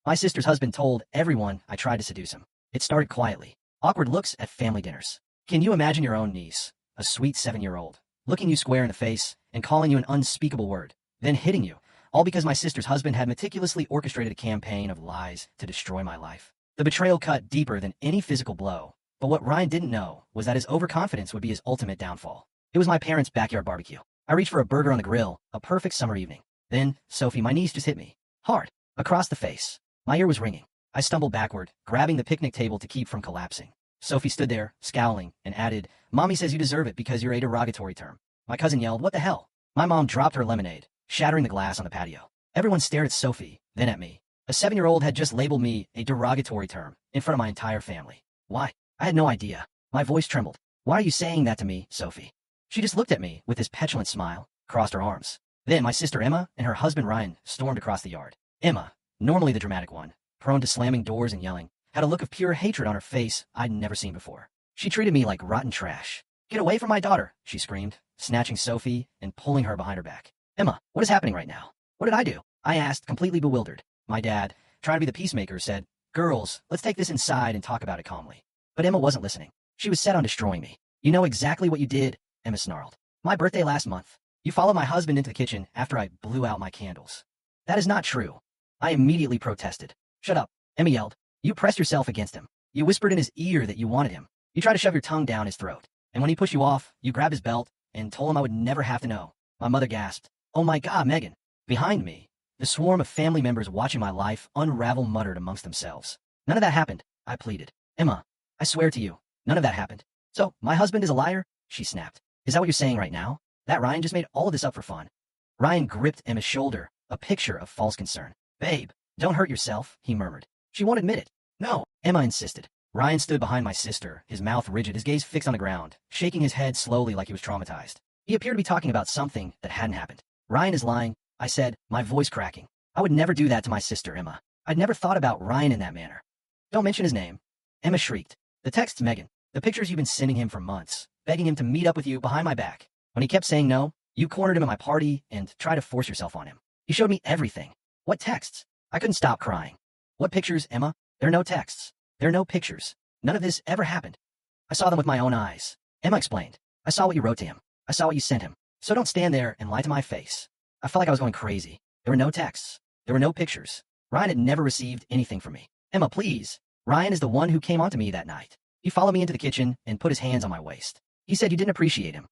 My sister's husband told everyone I tried to seduce him. It started quietly. Awkward looks at family dinners. Can you imagine your own niece, a sweet 7-year-old, looking you square in the face and calling you an unspeakable word, then hitting you, all because my sister's husband had meticulously orchestrated a campaign of lies to destroy my life? The betrayal cut deeper than any physical blow, but what Ryan didn't know was that his overconfidence would be his ultimate downfall. It was my parents' backyard barbecue. I reached for a burger on the grill, a perfect summer evening. Then, Sophie, my niece, just hit me. Hard. Across the face. My ear was ringing. I stumbled backward, grabbing the picnic table to keep from collapsing. Sophie stood there, scowling, and added, "Mommy says you deserve it because you're a derogatory term." My cousin yelled, "What the hell?" My mom dropped her lemonade, shattering the glass on the patio. Everyone stared at Sophie, then at me. A 7-year-old had just labeled me a derogatory term in front of my entire family. Why? I had no idea. My voice trembled. "Why are you saying that to me, Sophie?" She just looked at me with this petulant smile, crossed her arms. Then my sister Emma and her husband Ryan stormed across the yard. Emma, normally the dramatic one, prone to slamming doors and yelling, had a look of pure hatred on her face I'd never seen before. She treated me like rotten trash. "Get away from my daughter," she screamed, snatching Sophie and pulling her behind her back. "Emma, what is happening right now?" "What did I do?" I asked, completely bewildered. My dad, trying to be the peacemaker, said, "Girls, let's take this inside and talk about it calmly." But Emma wasn't listening. She was set on destroying me. "You know exactly what you did," Emma snarled. "My birthday last month. You followed my husband into the kitchen after I blew out my candles." "That is not true." I immediately protested. "Shut up," Emma yelled. "You pressed yourself against him. You whispered in his ear that you wanted him. You tried to shove your tongue down his throat. And when he pushed you off, you grabbed his belt and told him I would never have to know." My mother gasped. "Oh my God, Megan." Behind me, the swarm of family members watching my life unravel muttered amongst themselves. "None of that happened," I pleaded. "Emma, I swear to you, none of that happened." "So, my husband is a liar?" she snapped. "Is that what you're saying right now? That Ryan just made all of this up for fun?" Ryan gripped Emma's shoulder, a picture of false concern. "Babe, don't hurt yourself," he murmured. "She won't admit it." "No," Emma insisted. Ryan stood behind my sister, his mouth rigid, his gaze fixed on the ground, shaking his head slowly like he was traumatized. He appeared to be talking about something that hadn't happened. "Ryan is lying," I said, my voice cracking. "I would never do that to my sister, Emma. I'd never thought about Ryan in that manner." "Don't mention his name," Emma shrieked. "The texts, Megan. The pictures you've been sending him for months, begging him to meet up with you behind my back. When he kept saying no, you cornered him at my party and tried to force yourself on him. He showed me everything." "What texts?" I couldn't stop crying. "What pictures, Emma? There are no texts. There are no pictures. None of this ever happened." "I saw them with my own eyes," Emma explained. "I saw what you wrote to him. I saw what you sent him. So don't stand there and lie to my face." I felt like I was going crazy. There were no texts. There were no pictures. Ryan had never received anything from me. "Emma, please. Ryan is the one who came onto me that night. He followed me into the kitchen and put his hands on my waist. He said you didn't appreciate him.